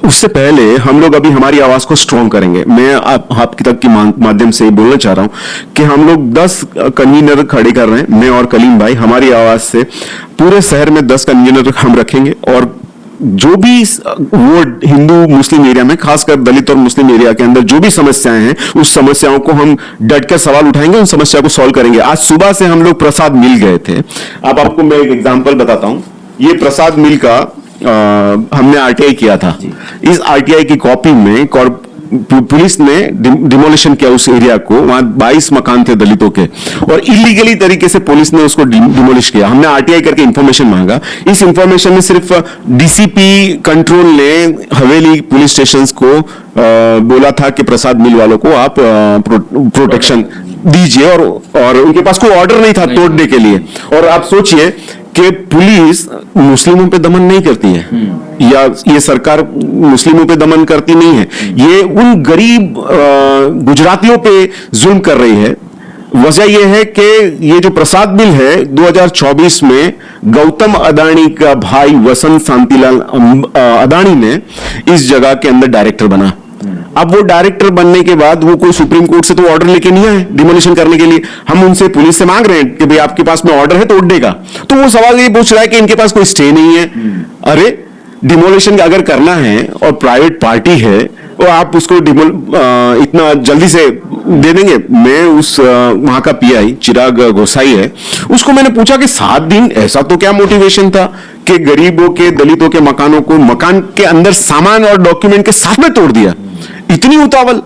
उससे पहले हम लोग अभी हमारी आवाज को स्ट्रॉन्ग करेंगे। मैं आपकी तक के माध्यम से बोलना चाह रहा हूं कि हम लोग 10 कन्वीनर खड़े कर रहे हैं, मैं और कलीम भाई। हमारी आवाज से पूरे शहर में 10 कन्वीनर हम रखेंगे, और जो भी वो हिंदू मुस्लिम एरिया में, खासकर दलित और मुस्लिम एरिया के अंदर जो भी समस्याएं हैं, उस समस्याओं को हम डट कर सवाल उठाएंगे, उन समस्या को सॉल्व करेंगे। आज सुबह से हम लोग प्रसाद मिल गए थे। अब आपको मैं एक एग्जांपल बताता हूं। ये प्रसाद मिल का हमने आरटीआई किया था। इस आरटीआई की कॉपी में पुलिस ने डिमोलिशन किया उस एरिया को। वहां 22 मकान थे दलितों के, और इलीगली तरीके से पुलिस ने उसको डिमोलिश किया। हमने आरटीआई करके इंफॉर्मेशन मांगा। इस इंफॉर्मेशन में सिर्फ डीसीपी कंट्रोल ने हवेली पुलिस स्टेशंस को बोला था कि प्रसाद मिल वालों को आप प्रोटेक्शन दीजिए, और उनके पास कोई ऑर्डर नहीं था तोड़ने के लिए। और आप सोचिए कि पुलिस मुस्लिमों पे दमन नहीं करती है, या ये सरकार मुस्लिमों पे दमन करती नहीं है, ये उन गरीब गुजरातियों पे जुल्म कर रही है। वजह यह है कि ये जो प्रसाद बिल है 2024 में गौतम अदानी का भाई वसंत शांतिलाल अदानी ने इस जगह के अंदर डायरेक्टर बना। अब वो डायरेक्टर बनने के बाद वो कोई सुप्रीम कोर्ट से तो ऑर्डर लेके नहीं आए डिमोलिशन करने के लिए। हम उनसे, पुलिस से मांग रहे हैं कि भाई आपके पास में ऑर्डर है तोड़ने का, तो वो सवाल ये पूछ रहा है कि इनके पास कोई स्टे नहीं है। अरे डिमोलिशन अगर करना है और प्राइवेट पार्टी है, और आप उसको इतना जल्दी से दे देंगे। मैं उस वहां का पीआई चिराग गोसाई है, उसको मैंने पूछा कि 7 दिन, ऐसा तो क्या मोटिवेशन था कि गरीबों के, दलितों के मकानों को मकान के अंदर सामान और डॉक्यूमेंट के साथ में तोड़ दिया? इतनी उतावल,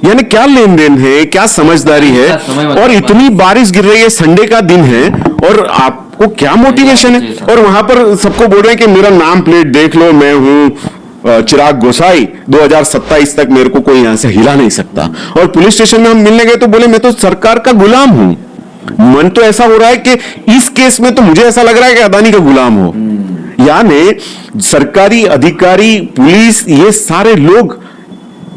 यानी क्या लेन देन है, क्या समझदारी है? और इतनी बारिश गिर रही है, संडे का दिन है, और आपको क्या मोटिवेशन है? और वहां पर सबको बोल रहे हैं कि मेरा नाम प्लेट देख लो, मैं हूं चिराग गोसाई, 2027 तक मेरे को कोई यहां से हिला नहीं सकता। और पुलिस स्टेशन में हम मिलने गए तो बोले मैं तो सरकार का गुलाम हूं। मन तो ऐसा हो रहा है कि इस केस में तो मुझे ऐसा लग रहा है कि अदानी का गुलाम हो। यानी सरकारी अधिकारी, पुलिस, ये सारे लोग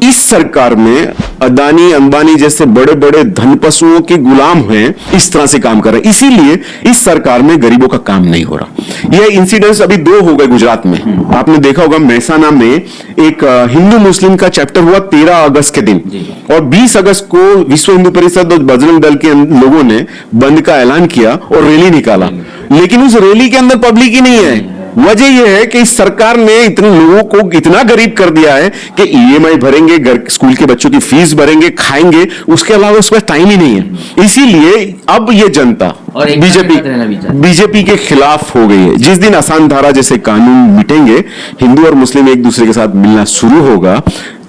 इस सरकार में अदानी अंबानी जैसे बड़े बड़े धनपशुओं के गुलाम हैं, इस तरह से काम कर रहे हैं। इसीलिए इस सरकार में गरीबों का काम नहीं हो रहा। यह इंसिडेंट्स अभी 2 हो गए गुजरात में। आपने देखा होगा मेहसाना में एक हिंदू मुस्लिम का चैप्टर हुआ 13 अगस्त के दिन, और 20 अगस्त को विश्व हिंदू परिषद और बजरंग दल के लोगों ने बंद का ऐलान किया और रैली निकाला। लेकिन उस रैली के अंदर पब्लिक ही नहीं है। वजह यह है कि इस सरकार ने इतने लोगों को इतना गरीब कर दिया है कि ईएमआई भरेंगे, घर स्कूल के बच्चों की फीस भरेंगे, खाएंगे, उसके अलावा उसका टाइम ही नहीं है। इसीलिए अब ये जनता बीजेपी के खिलाफ हो गई है। जिस दिन आसान धारा जैसे कानून मिटेंगे, हिंदू और मुस्लिम एक दूसरे के साथ मिलना शुरू होगा,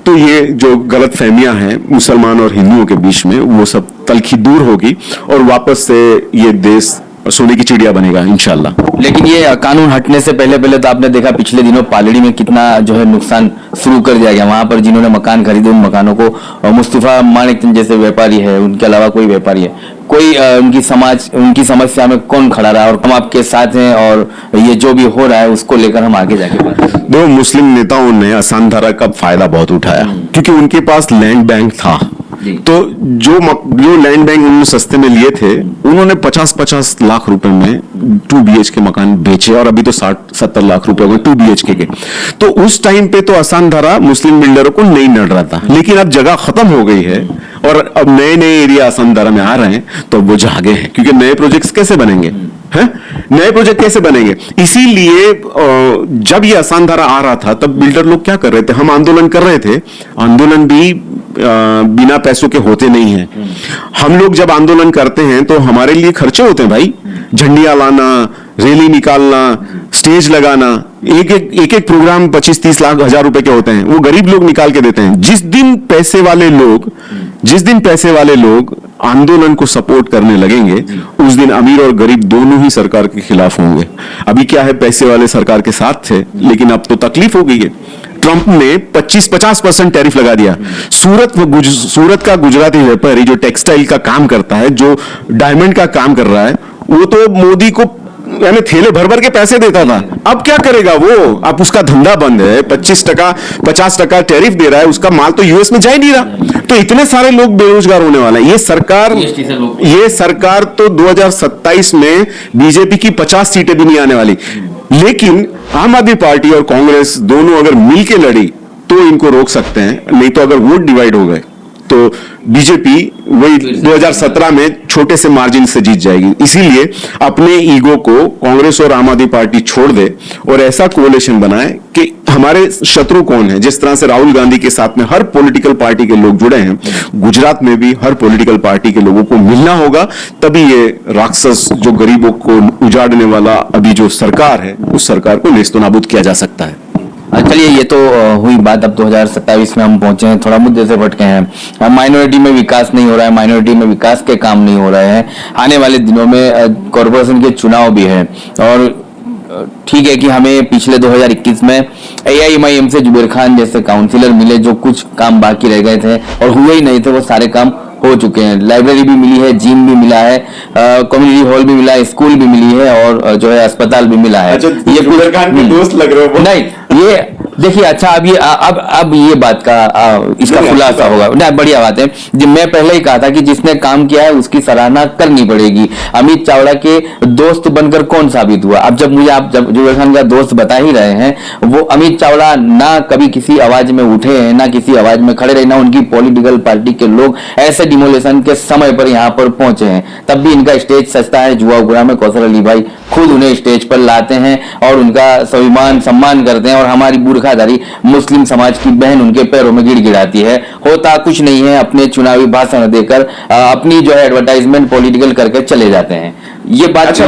तो ये जो गलत फहमियां हैं मुसलमान और हिंदुओं के बीच में, वो सब तलखी दूर होगी, और वापस से ये देश और सोने की चिड़िया बनेगा इंशाल्लाह। लेकिन ये कानून हटने से पहले पहले तो आपने देखा पिछले दिनों पालड़ी में कितना जो है नुकसान शुरू कर दिया गया। वहां पर जिन्होंने मकान खरीदे उन मकानों को मुस्तफा मानिकचंद जैसे व्यापारी है, उनके अलावा कोई व्यापारी है, कोई उनकी समस्या में कौन खड़ा रहा, और हम आपके साथ हैं और ये जो भी हो रहा है उसको लेकर हम आगे जाके बात करें। दो मुस्लिम नेताओं ने आसान धारा का फायदा बहुत उठाया क्योंकि उनके पास लैंड बैंक था। तो जो लैंड बैंक उन्होंने सस्ते में लिए थे, उन्होंने 50-50 लाख रुपए में 2 BHK मकान बेचे और अभी तो 60-70 लाख रुपए हो गए 2 BHK के। तो उस टाइम पे तो आसान धारा मुस्लिम बिल्डरों को नहीं नड़ रहा था, लेकिन अब जगह खत्म हो गई है और अब नए नए एरिया आसान धारा में आ रहे हैं, तो वो जागे हैं क्योंकि नए प्रोजेक्ट्स कैसे बनेंगे हैं? नए प्रोजेक्ट कैसे बनेंगे? इसीलिए जब ये आसान धारा आ रहा था तब बिल्डर लोग क्या कर रहे थे, हम आंदोलन कर रहे थे। आंदोलन भी बिना पैसों के होते नहीं है। हम लोग जब आंदोलन करते हैं तो हमारे लिए खर्चे होते हैं भाई, झंडियां लाना, रैली निकालना, स्टेज लगाना, एक एक प्रोग्राम 25-30 लाख 1000 रुपए के होते हैं, वो गरीब लोग निकाल के देते हैं। जिस दिन पैसे वाले लोग आंदोलन को सपोर्ट करने लगेंगे, उस दिन अमीर और गरीब दोनों ही सरकार के खिलाफ होंगे। अभी क्या है, पैसे वाले सरकार के साथ थे, लेकिन अब तो तकलीफ हो गई है। ट्रंप ने 25-50% टैरिफ लगा दिया। सूरत का गुजराती व्यापारी जो टेक्सटाइल का काम करता है, जो डायमंड का काम कर रहा है, वो तो मोदी को यानी थैले भर भर के पैसे देता था। अब क्या करेगा वो? अब उसका धंधा बंद है, 50% टैरिफ दे रहा है, उसका माल तो यूएस में जा ही नहीं रहा। तो इतने सारे लोग बेरोजगार होने वाले हैं। ये सरकार तो 2027 में बीजेपी की 50 सीटें भी नहीं आने वाली। लेकिन आम आदमी पार्टी और कांग्रेस दोनों अगर मिलके लड़ी तो इनको रोक सकते हैं, नहीं तो अगर वोट डिवाइड हो गए तो बीजेपी वही 2017 में छोटे से मार्जिन से जीत जाएगी। इसीलिए अपने ईगो को कांग्रेस और आम आदमी पार्टी छोड़ दे और ऐसा कोalition बनाए कि हमारे शत्रु कौन है। जिस तरह से राहुल गांधी के साथ में हर पॉलिटिकल पार्टी के लोग जुड़े हैं, गुजरात में भी हर पॉलिटिकल पार्टी के लोगों को मिलना होगा, तभी ये राक्षस जो गरीबों को उजाड़ने वाला अभी जो सरकार है, उस सरकार को नेस्तनाबूद किया जा सकता है। चलिए, ये तो हुई बात। अब 2027 में हम पहुंचे हैं, थोड़ा मुद्दे से भटके हैं। माइनॉरिटी में विकास नहीं हो रहा है, माइनॉरिटी में विकास के काम नहीं हो रहे हैं। आने वाले दिनों में कॉर्पोरेशन के चुनाव भी है और ठीक है कि हमें पिछले 2021 में AIMIM से जुबेर खान जैसे काउंसिलर मिले, जो कुछ काम बाकी रह गए थे और हुए ही नहीं थे, वो सारे काम हो चुके हैं। लाइब्रेरी भी मिली है, जिम भी मिला है, कम्युनिटी हॉल भी मिला है, स्कूल भी मिली है और जो है अस्पताल भी मिला है। अच्छा, ये जुबेर खान के दोस्त लग रहे हो? नहीं, ये देखिए, अच्छा अब ये बात का इसका खुलासा होगा ना। बढ़िया बात है। जब मैं पहले ही कहा था कि जिसने काम किया है उसकी सराहना करनी पड़ेगी। अमित चावड़ा के दोस्त बनकर कौन साबित हुआ? अब जब जुबेर खान का दोस्त बता ही रहे हैं, वो अमित चावड़ा ना कभी किसी आवाज में उठे हैं, ना किसी आवाज में खड़े रहे, ना उनकी पॉलिटिकल पार्टी के लोग ऐसे डिमोलेशन के समय पर यहाँ पर पहुंचे हैं। तब भी इनका स्टेज सस्ता है। जुआ उगड़ा में कौशल अली भाई खुद उन्हें स्टेज पर लाते हैं और उनका स्वाभिमान सम्मान करते हैं और हमारी बुर्खाधारी मुस्लिम समाज की बहन उनके पैरों में गिड़गिड़ाती है। होता कुछ नहीं है, अपने चुनावी भाषण देकर अपनी जो है एडवर्टाइजमेंट पॉलिटिकल करके चले जाते हैं। ये बात अच्छा,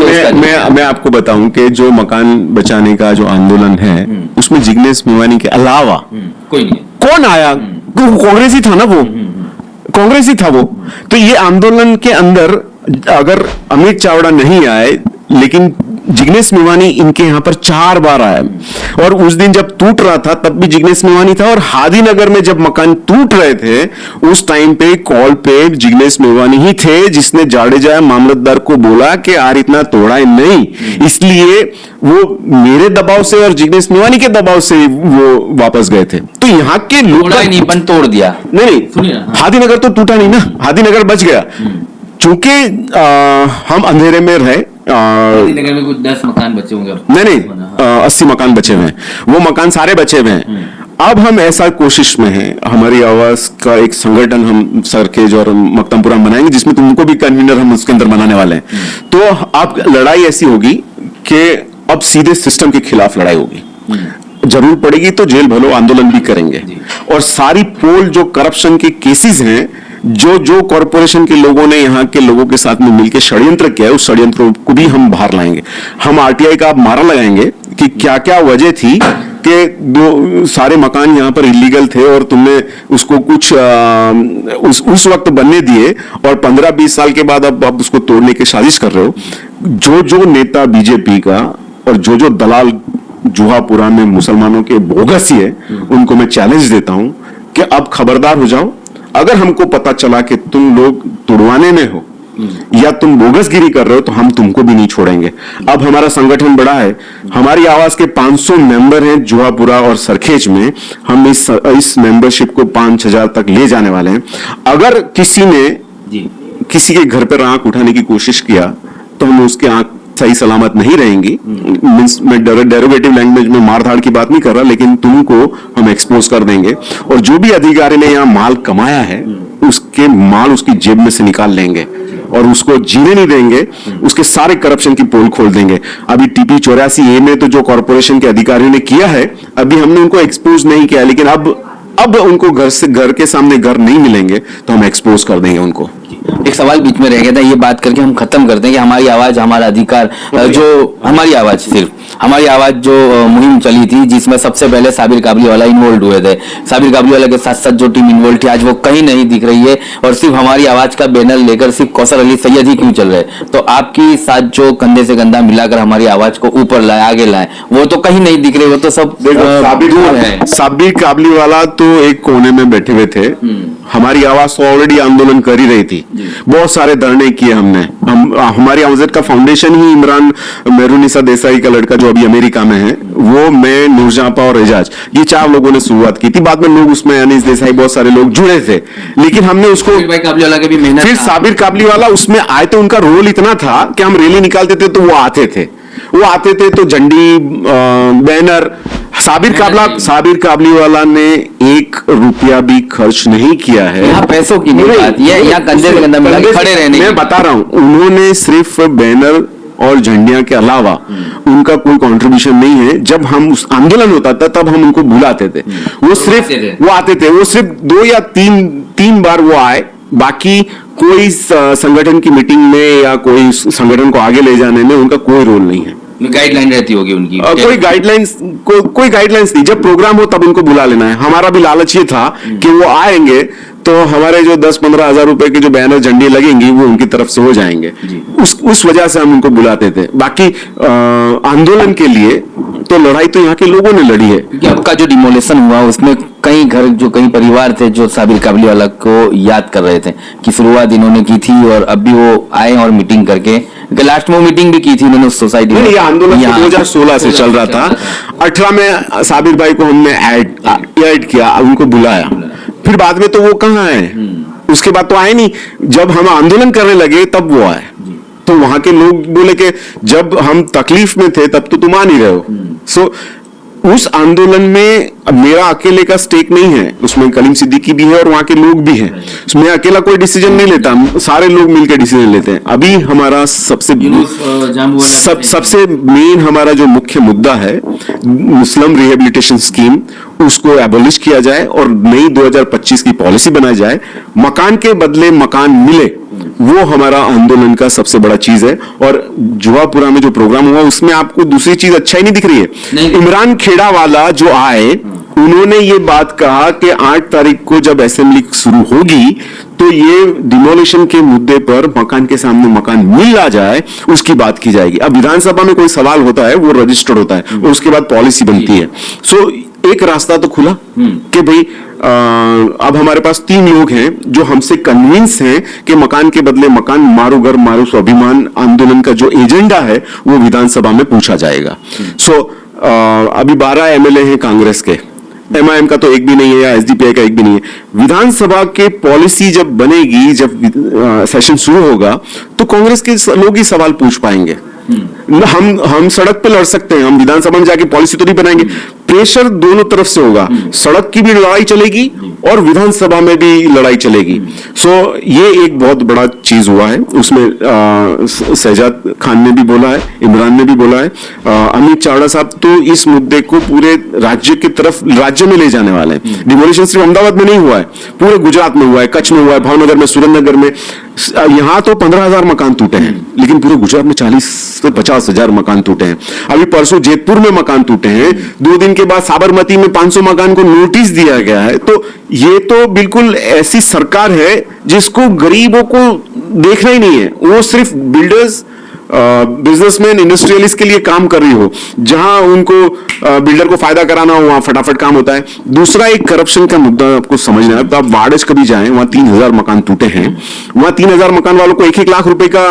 मैं आपको बताऊं कि जो मकान बचाने का जो आंदोलन है, उसमें जिग्नेश मेवानी के अलावा कोई नहीं। कौन आया? कांग्रेस ही था ना, वो कांग्रेस ही था वो। तो ये आंदोलन के अंदर अगर अमित चावड़ा नहीं आए, लेकिन जिग्नेश मेवानी इनके यहां पर 4 बार आया और उस दिन जब टूट रहा था तब भी जिग्नेश मेवानी था, और हादी नगर में जब मकान टूट रहे थे उस टाइम पे कॉल पे जिग्नेश मेवानी ही थे, जिसने जाडेजा मामलतदार को बोला कि यार इतना तोड़ा नहीं। इसलिए वो मेरे दबाव से और जिग्नेश मेवानी के दबाव से वो वापस गए थे। तो यहाँ के लोग नहीं तोड़ दिया। नहीं, हादी नगर तो टूटा नहीं ना, हादी नगर बच गया। चूंकि हम अंधेरे में रहे, नगर में कुछ 10 मकान बचे होंगे। नहीं 80 मकान बचे हुए हैं, वो मकान सारे बचे हुए हैं। अब हम ऐसा कोशिश में हैं, हमारी आवाज का एक संगठन हम सरखेज और मक्तमपुरा बनाएंगे, जिसमें तुमको भी कन्वीनर हम उसके अंदर बनाने वाले हैं। तो अब लड़ाई ऐसी होगी कि अब सीधे सिस्टम के खिलाफ लड़ाई होगी। जरूर पड़ेगी तो जेल भलो आंदोलन भी करेंगे, और सारी पोल जो करप्शन के केसेस हैं, जो कॉरपोरेशन के लोगों ने यहाँ के लोगों के साथ में मिलकर षड्यंत्र किया है, उस षड्यंत्र को भी हम बाहर लाएंगे। हम आरटीआई का मारा लगाएंगे कि क्या क्या वजह थी उसके दो सारे मकान यहाँ पर इलीगल थे और तुमने उसको कुछ उस वक्त बनने दिए और 15-20 साल के बाद अब उसको तोड़ने की साजिश कर रहे हो। जो नेता बीजेपी का और जो दलाल जुहापुरा में मुसलमानों के बोगस ही है, उनको मैं चैलेंज देता हूं कि अब खबरदार हो जाओ। अगर हमको पता चला कि तुम लोग तुड़वाने में हो या तुम बोगसगिरी कर रहे हो तो हम तुमको भी नहीं छोड़ेंगे। अब हमारा संगठन बड़ा है, हमारी आवाज के 500 मेंबर हैं जुहापुरा और सरखेज में। हम इस मेंबरशिप को 5,000 तक ले जाने वाले हैं। अगर किसी ने किसी के घर पर आंख उठाने की कोशिश किया तो हम उसके आंख सही सलामत नहीं रहेंगी। मींस मैं डेरोगेटिव लैंग्वेज में मारधाड़ की बात नहीं कर रहा, लेकिन तुमको हम एक्सपोज कर देंगे और जो भी अधिकारी ने यहाँ माल कमाया है उसके माल उसकी जेब में से निकाल लेंगे और उसको जीने नहीं देंगे। उसके सारे करप्शन की पोल खोल देंगे। अभी टीपी 84A में तो जो कॉर्पोरेशन के अधिकारियों ने किया है, अभी हमने उनको एक्सपोज नहीं किया, लेकिन अब उनको घर के सामने घर नहीं मिलेंगे तो हम एक्सपोज कर देंगे उनको। एक सवाल बीच में रह गया था, ये बात करके हम खत्म करते हैं कि हमारी आवाज हमारा अधिकार, जो हमारी आवाज सिर्फ हमारी आवाज जो मुहिम चली थी जिसमें सबसे पहले साबिर काबलीवाला इन्वॉल्व हुए थे, साबिर काबलीवाला के साथ साथ जो टीम इन्वॉल्व थी आज वो कहीं नहीं दिख रही है और सिर्फ हमारी आवाज का बैनर लेकर सिर्फ कौसर अली सैयद ही क्यों चल रहे हैं? तो आपकी साथ जो कंधे से कंधा मिलाकर हमारी आवाज को ऊपर लाए, आगे लाए, वो तो कहीं नहीं दिख रहे, वो तो सब दूर है। साबिर काबलीवाला तो एक कोने में बैठे हुए थे। हमारी आवाज तो ऑलरेडी आंदोलन कर ही रही थी, बहुत सारे धरने किए हमने। हमारी आवाज का फाउंडेशन ही इमरान मेहरुनिसा देसाई का लड़का जो अभी अमेरिका में है, वो, मैं, नूरजहां और एजाज, ये 4 लोगों ने शुरुआत की थी। बाद में लोग उसमें अनीस देसाई बहुत सारे लोग जुड़े थे, लेकिन हमने उसको फिर साबिर काबलीवाला उसमें आए तो उनका रोल इतना था कि हम रैली निकालते थे तो वो आते थे तो झंडी बैनर। साबिर काबलीवाला ने 1 रुपया भी खर्च नहीं किया है। यहाँ पैसों की नहीं बात, यहाँ कंधे से कंधा मिला के खड़े रहने। मैं बता रहा हूं, उन्होंने सिर्फ बैनर और झंडिया के अलावा उनका कोई कंट्रीब्यूशन नहीं है। जब हम उस आंदोलन होता था तब हम उनको बुलाते थे, वो सिर्फ 2 या 3 बार वो आए। बाकी कोई संगठन की मीटिंग में या कोई संगठन को आगे ले जाने में उनका कोई रोल नहीं है। गाइडलाइन रहती होगी उनकी, कोई गाइडलाइंस नहीं। जब प्रोग्राम हो तब उनको बुला लेना है। हमारा भी लालच ये था कि वो आएंगे तो हमारे जो 10-15 हजार रुपए के जो बैनर झंडी लगेंगी वो उनकी तरफ से हो जाएंगे। उस वजह से हम उनको बुलाते थे। बाकी आंदोलन के लिए तो लड़ाई तो यहाँ के लोगों ने लड़ी है। क्योंकि आपका जो डिमोलेशन हुआ उसमें कई घर, जो कई परिवार थे जो साबिर काबलीवाला को याद कर रहे थे कि शुरुआत इन्होंने की थी और अब भी वो आए और मीटिंग करके, लास्ट में मीटिंग भी की थी उन्होंने उस सोसाइटी में। ये आंदोलन 2016 से चल रहा था। 18 में साबिर भाई को हमने ऐड किया, उनको बुलाया। फिर बाद में तो वो कहाँ आए, उसके बाद तो आए नहीं। जब हम आंदोलन करने लगे तब वो आए। तो वहां के लोग बोले कि जब हम तकलीफ में थे तब तो तुम आ नहीं रहे हो। सो उस आंदोलन में मेरा अकेले का स्टेक नहीं है, उसमें कलीम सिद्दीकी भी है और वहां के लोग भी हैं। मैं अकेला कोई डिसीजन नहीं लेता, सारे लोग मिलकर डिसीजन लेते हैं। अभी हमारा सबसे मेन हमारा जो मुख्य मुद्दा है, मुस्लिम रिहेबिलिटेशन स्कीम, उसको एबॉलिश किया जाए और नई 2025 की पॉलिसी बनाई जाए। मकान के बदले मकान मिले, वो हमारा आंदोलन का सबसे बड़ा चीज है। और जुहापुरा में जो प्रोग्राम हुआ उसमें आपको दूसरी चीज अच्छा ही नहीं दिख रही है। इमरान खेड़ा वाला जो आए, उन्होंने ये बात कहा कि 8 तारीख को जब असेंबली शुरू होगी तो ये डिमोलिशन के मुद्दे पर मकान के सामने मकान मिल आ जाए, उसकी बात की जाएगी। अब विधानसभा में कोई सवाल होता है वो रजिस्टर्ड होता है और उसके बाद पॉलिसी बनती है। सो एक रास्ता तो खुला कि भाई अब हमारे पास 3 लोग हैं जो हमसे कन्विंस हैं कि मकान के बदले मकान, मारू घर मारू स्वाभिमान आंदोलन का जो एजेंडा है वो विधानसभा में पूछा जाएगा। सो अभी 12 एमएलए हैं कांग्रेस के, एमआईएम का तो एक भी नहीं है या एसडीपीआई का एक भी नहीं है। विधानसभा के पॉलिसी जब बनेगी, जब सेशन शुरू होगा तो कांग्रेस के लोग ही सवाल पूछ पाएंगे। हम सड़क पे लड़ सकते हैं, हम विधानसभा में जाके पॉलिसी तो नहीं बनाएंगे। प्रेशर दोनों तरफ से होगा, सड़क की भी लड़ाई चलेगी और विधानसभा में भी लड़ाई चलेगी। सो ये एक बहुत बड़ा चीज हुआ है। उसमें शहजाद खान ने भी बोला है, इमरान ने भी बोला है, अमित चावड़ा साहब तो इस मुद्दे को पूरे राज्य की तरफ, राज्य में ले जाने वाले हैं। डिमोलिशन सिर्फ अहमदाबाद में नहीं हुआ है, पूरे गुजरात में हुआ है, कच्छ में हुआ है, भावनगर में, सुरेंद्रनगर में। यहां तो 15,000 मकान टूटे हैं, लेकिन पूरे गुजरात में 40 से 50,000 मकान टूटे हैं। अभी परसों जेतपुर में मकान टूटे हैं, 2 दिन के बाद साबरमती में 500 मकान को नोटिस दिया गया है। तो ये तो बिल्कुल ऐसी सरकार है जिसको गरीबों को देखना ही नहीं है। वो सिर्फ बिल्डर्स, बिजनेसमैन, इंडस्ट्रियलिस्ट के लिए काम कर रही हो। जहां उनको बिल्डर को फायदा कराना हो वहां फटाफट काम होता है। दूसरा एक करप्शन का मुद्दा आपको समझना है। तो आप वाड़ज कभी जाएं, वहां 3,000 मकान टूटे हैं। वहां 3,000 मकान वालों को 1-1 लाख रुपए का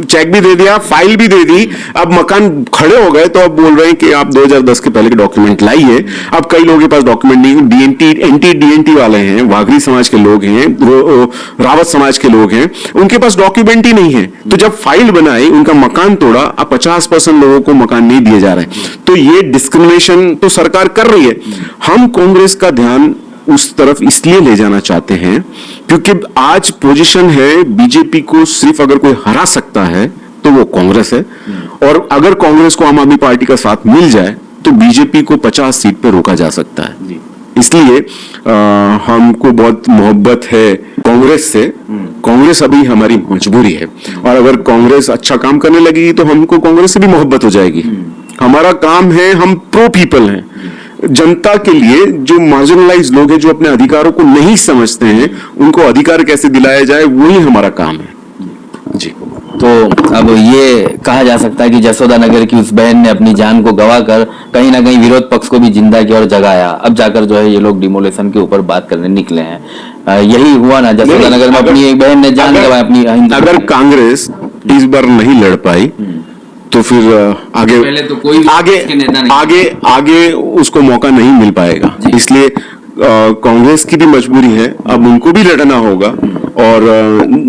चेक भी दे दिया, फाइल भी दे दी। अब मकान खड़े हो गए तो अब बोल रहे हैं कि आप 2010 के पहले के डॉक्यूमेंट लाइए। अब कई लोगों के पास डॉक्यूमेंट नहीं, एंटी-डीएनटी वाले हैं, वाघरी समाज के लोग हैं, रावत समाज के लोग हैं, उनके पास डॉक्यूमेंट ही नहीं है। तो जब फाइल बनाई, उनका मकान तोड़ा, अब 50% लोगों को मकान नहीं दिए जा रहे। तो ये डिस्क्रिमिनेशन तो सरकार कर रही है। हम कांग्रेस का ध्यान उस तरफ इसलिए ले जाना चाहते हैं क्योंकि आज पोजीशन है, बीजेपी को सिर्फ अगर कोई हरा सकता है तो वो कांग्रेस है। और अगर कांग्रेस को आम आदमी पार्टी का साथ मिल जाए तो बीजेपी को 50 सीट पे रोका जा सकता है। इसलिए हमको बहुत मोहब्बत है कांग्रेस से। कांग्रेस अभी हमारी मजबूरी है, और अगर कांग्रेस अच्छा काम करने लगेगी तो हमको कांग्रेस से भी मोहब्बत हो जाएगी। हमारा काम है, हम प्रो पीपल हैं, जनता के लिए। जो मार्जिनलाइज लोग हैं, जो अपने अधिकारों को नहीं समझते हैं, उनको अधिकार कैसे दिलाया जाए, वही हमारा काम है जी। तो अब ये कहा जा सकता है कि जसोदा नगर की उस बहन ने अपनी जान को गंवाकर कहीं ना कहीं विरोध पक्ष को भी जिंदा किया और जगाया। अब जाकर जो है ये लोग डिमोलेशन के ऊपर बात करने निकले हैं। यही हुआ ना, जसोदा नगर में अपनी एक बहन ने जान गंवाई अपनी। अगर कांग्रेस इस बार नहीं लड़ पाई तो फिर आगे पहले तो कोई आगे उसको मौका नहीं मिल पाएगा। इसलिए कांग्रेस की भी मजबूरी है, अब उनको भी लड़ना होगा और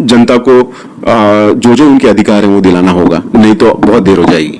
जनता को जो उनके अधिकार है वो दिलाना होगा, नहीं तो बहुत देर हो जाएगी।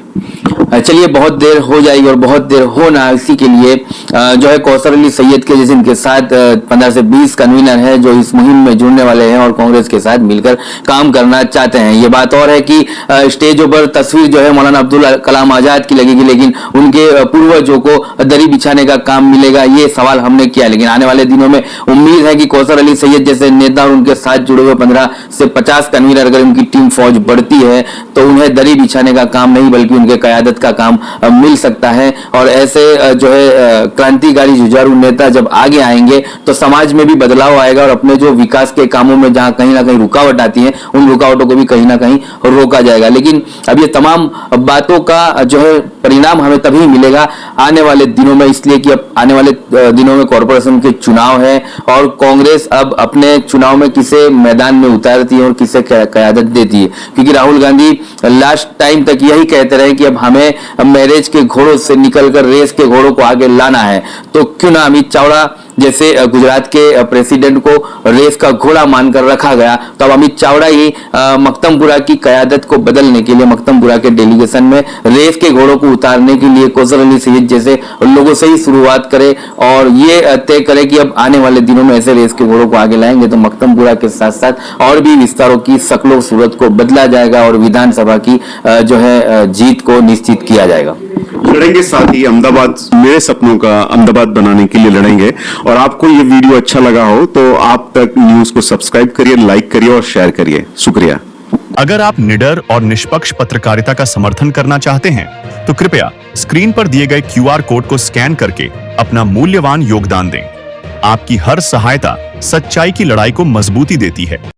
चलिए, बहुत देर हो जाएगी और बहुत देर होना, इसी के लिए जो है कौसर अली सैयद के जैसे इनके साथ 15 से 20 कन्वीनर हैं जो इस मुहिम में जुड़ने वाले हैं और कांग्रेस के साथ मिलकर काम करना चाहते हैं। ये बात और है कि स्टेजों पर तस्वीर जो है मौलाना अब्दुल कलाम आजाद की लगेगी, लेकिन उनके पूर्वजों को दरी बिछाने का काम मिलेगा, ये सवाल हमने किया। लेकिन आने वाले दिनों में उम्मीद है कि कौसर अली सैयद जैसे नेता और उनके साथ जुड़े हुए 15 से 50 कन्वीनर, अगर उनकी टीम फौज बढ़ती है तो उन्हें दरी बिछाने का काम नहीं बल्कि उनके कयादत का काम मिल सकता है। और ऐसे जो है क्रांतिकारी जुझारू नेता जब आगे आएंगे तो समाज में भी बदलाव आएगा और अपने जो विकास के कामों में जहां कहीं ना कहीं रुकावट आती है, उन रुकावटों को भी कहीं ना कहीं रोका जाएगा। लेकिन अब ये तमाम बातों का जो है परिणाम हमें तभी मिलेगा आने वाले दिनों में, इसलिए कि अब आने वाले दिनों में कॉर्पोरेशन के चुनाव है और कांग्रेस अब अपने चुनाव में किसे मैदान में उतारती है और किसे कयादत देती है। क्योंकि राहुल गांधी लास्ट टाइम तक यही कहते रहे कि अब हमें मैरिज के घोड़ों से निकलकर रेस के घोड़ों को आगे लाना है, तो क्यों ना अमित चावड़ा जैसे गुजरात के प्रेसिडेंट को रेस का घोड़ा मानकर रखा गया, तो अब अमित चावड़ा ही मख्तमपुरा की कयादत को बदलने के लिए, मख्तमपुरा के डेलीगेशन में रेस के घोड़ों को उतारने के लिए कौसर अली सैयद जैसे लोगों से ही शुरुआत करे और ये तय करे कि अब आने वाले दिनों में ऐसे रेस के घोड़ों को आगे लाएंगे तो मख्तमपुरा के साथ साथ और भी विस्तारों की शक्लो सूरत को बदला जाएगा और विधानसभा की जो है जीत को निश्चित किया जाएगा। लड़ेंगे, साथ ही अहमदाबाद, मेरे सपनों का अहमदाबाद बनाने के लिए लड़ेंगे। और आपको ये वीडियो अच्छा लगा हो तो आप तक न्यूज को सब्सक्राइब करिए, लाइक करिए और शेयर करिए। शुक्रिया। अगर आप निडर और निष्पक्ष पत्रकारिता का समर्थन करना चाहते हैं तो कृपया स्क्रीन पर दिए गए QR कोड को स्कैन करके अपना मूल्यवान योगदान दें। आपकी हर सहायता सच्चाई की लड़ाई को मजबूती देती है।